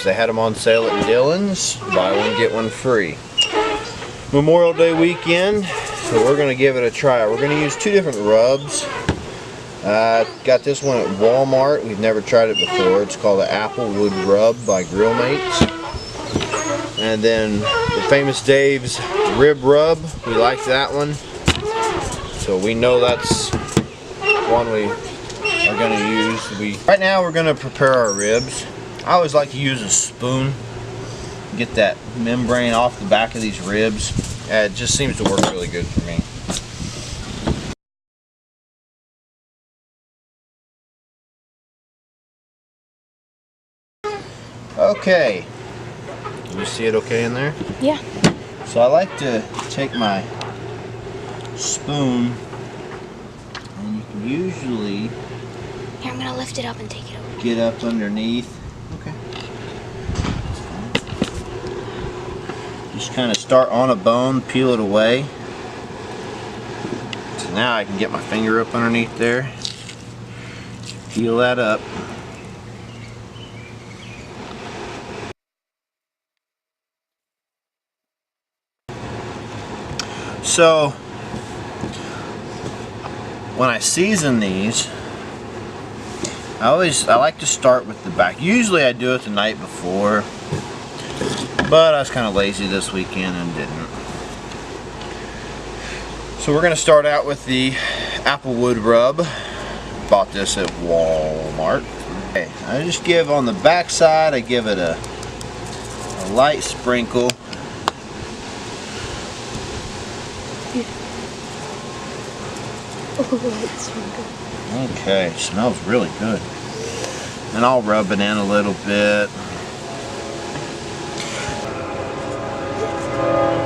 They had them on sale at Dillon's. Buy one, get one free. Memorial Day weekend, so we're going to give it a try. We're going to use two different rubs. Got this one at Walmart. We've never tried it before. It's called the Applewood Rub by Grill Mates. And then the Famous Dave's Rib Rub. We like that one. So we know that's one we are going to use. Right now we're going to prepare our ribs. I always like to use a spoon. Get that membrane off the back of these ribs. It just seems to work really good for me. Okay. Can you see it okay in there? Yeah. So I like to take my spoon, and you can usually Here, I'm gonna lift it up and take it over. get up underneath. Okay. Just kind of start on a bone, peel it away. So now I can get my finger up underneath there. Peel that up. So when I season these, I like to start with the back. Usually I do it the night before, but I was kind of lazy this weekend and didn't. So we're going to start out with the Applewood Rub. Bought this at Walmart. Okay, I just give on the back side, I give it a light sprinkle. Okay, smells really good. And I'll rub it in a little bit.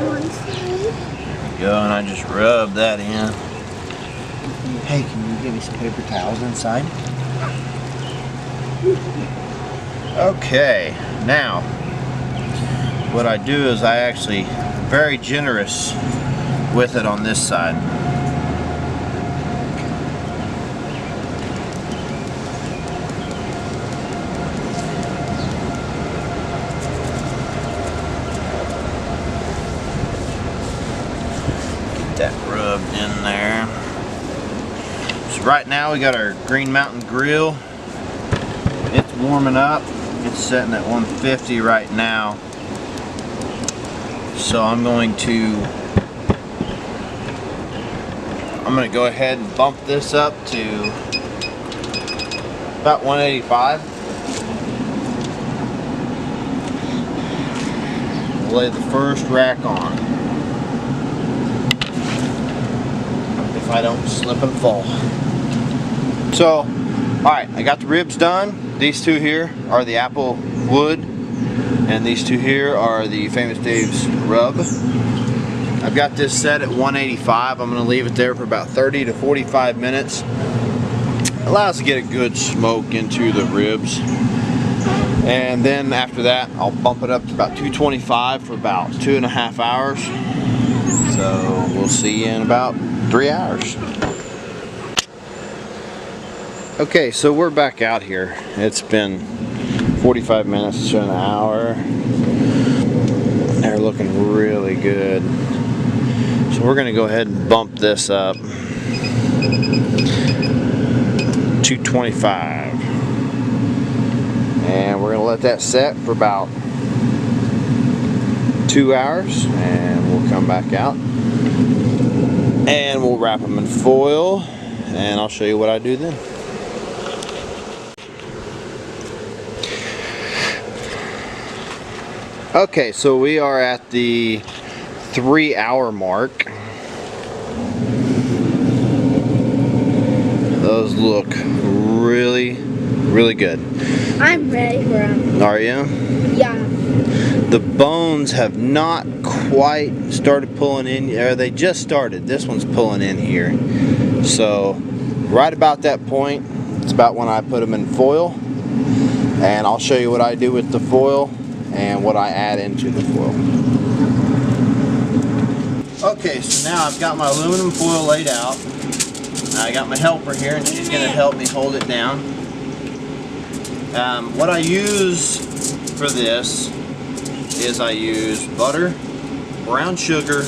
There we go, and I just rub that in. Hey, can you give me some paper towels inside? Okay, now what I do is I actually very generous with it on this side. That rubbed in there. So right now we got our Green Mountain Grill. It's warming up. It's setting at 150 right now. So I'm going to go ahead and bump this up to about 185. We'll lay the first rack on. If I don't slip and fall. So, alright, I got the ribs done. These two here are the Applewood, and these two here are the Famous Dave's Rub. I've got this set at 185. I'm going to leave it there for about 30 to 45 minutes. Allows to get a good smoke into the ribs. And then after that, I'll bump it up to about 225 for about 2.5 hours. So we'll see you in about 3 hours. Okay, so we're back out here. It's been 45 minutes to an hour. They're looking really good. So we're gonna go ahead and bump this up 225. And we're gonna let that set for about 2 hours, and we'll come back out. And we'll wrap them in foil, and I'll show you what I do then. Okay, so we are at the 3-hour mark. Those look really, really good. I'm ready for them. Are you? Yeah. The bones have not quite started pulling in, or they just started. This one's pulling in here. So right about that point, it's about when I put them in foil. And I'll show you what I do with the foil and what I add into the foil. Okay, so now I've got my aluminum foil laid out. I got my helper here, and she's going to help me hold it down. What I use for this is I use butter, brown sugar,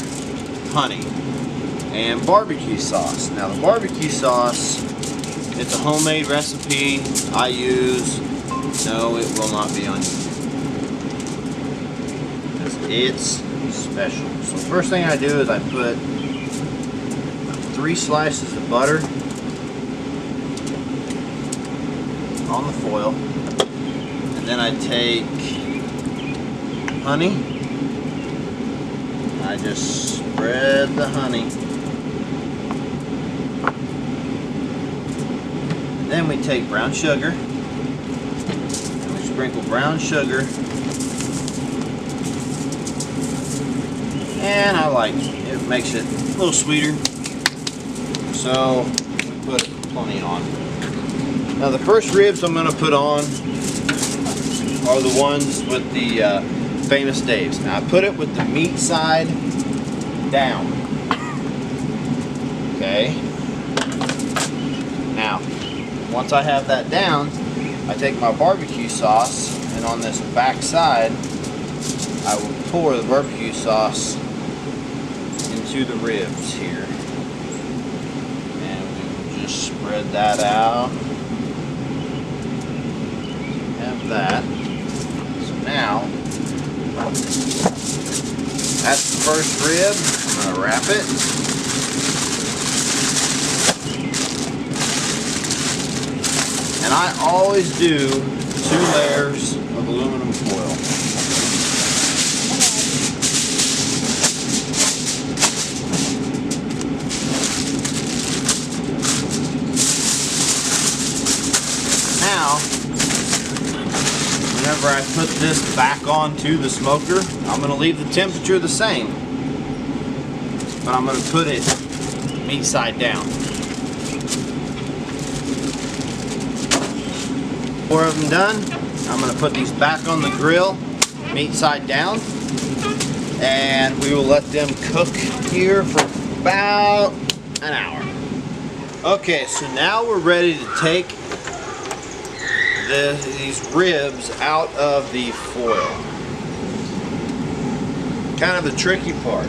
honey, and barbecue sauce. Now the barbecue sauce, it's a homemade recipe I use. No, it will not be on YouTube. It's special. So first thing I do is I put 3 slices of butter on the foil, and then I take honey. I just spread the honey, and then we take brown sugar and we sprinkle brown sugar, and I like it. It makes it a little sweeter, so we put plenty on. Now the first ribs I'm going to put on are the ones with the Famous Dave's. Now I put it with the meat side down. Okay. Now, once I have that down, I take my barbecue sauce, and on this back side, I will pour the barbecue sauce into the ribs here. And we will just spread that out. Have that. So now, that's the first rib. I'm going to wrap it. And I always do 2 layers of aluminum foil. Now, whenever I put this back onto the smoker, I'm going to leave the temperature the same, but I'm going to put it meat side down. 4 of them done. I'm going to put these back on the grill, meat side down, and we will let them cook here for about an hour. Okay, so now we're ready to take these ribs out of the foil. Kind of the tricky part.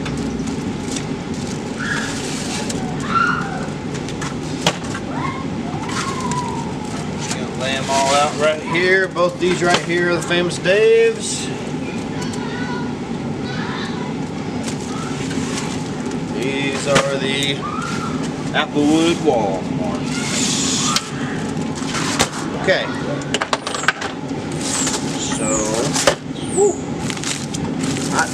Just gonna lay them all out right here. Both these right here are the Famous Dave's. These are the Applewood Walmarts. Okay. So, whew, hot.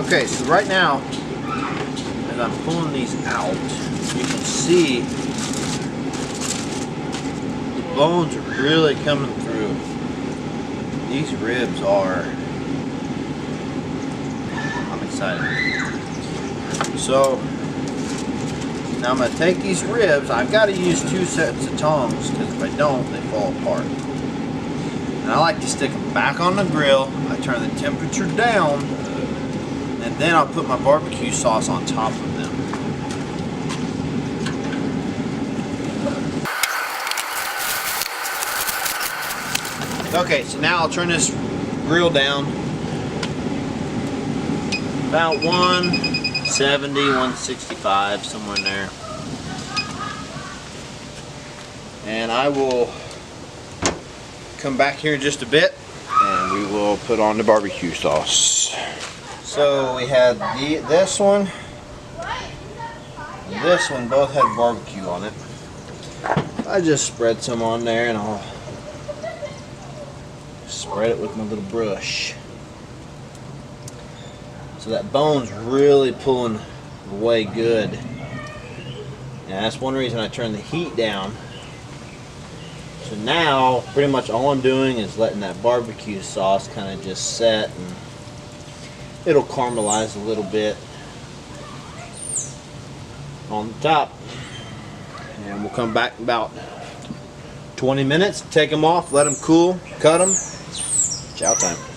Okay, so right now, as I'm pulling these out, you can see the bones are really coming through. These ribs are, I'm excited. So now I'm going to take these ribs. I've got to use 2 sets of tongs because if I don't, they fall apart. And I like to stick them back on the grill. I turn the temperature down, and then I'll put my barbecue sauce on top of them. Okay, so now I'll turn this grill down about 170, 165, somewhere in there. And I will come back here in just a bit and we will put on the barbecue sauce. So we had this one and this one both had barbecue on it. I just spread some on there and I'll spread it with my little brush. So that bone's really pulling away good. And that's one reason I turned the heat down. So now pretty much all I'm doing is letting that barbecue sauce kind of just set, and it'll caramelize a little bit. on the top. And we'll come back in about 20 minutes, take them off, let them cool, cut them. Chow time.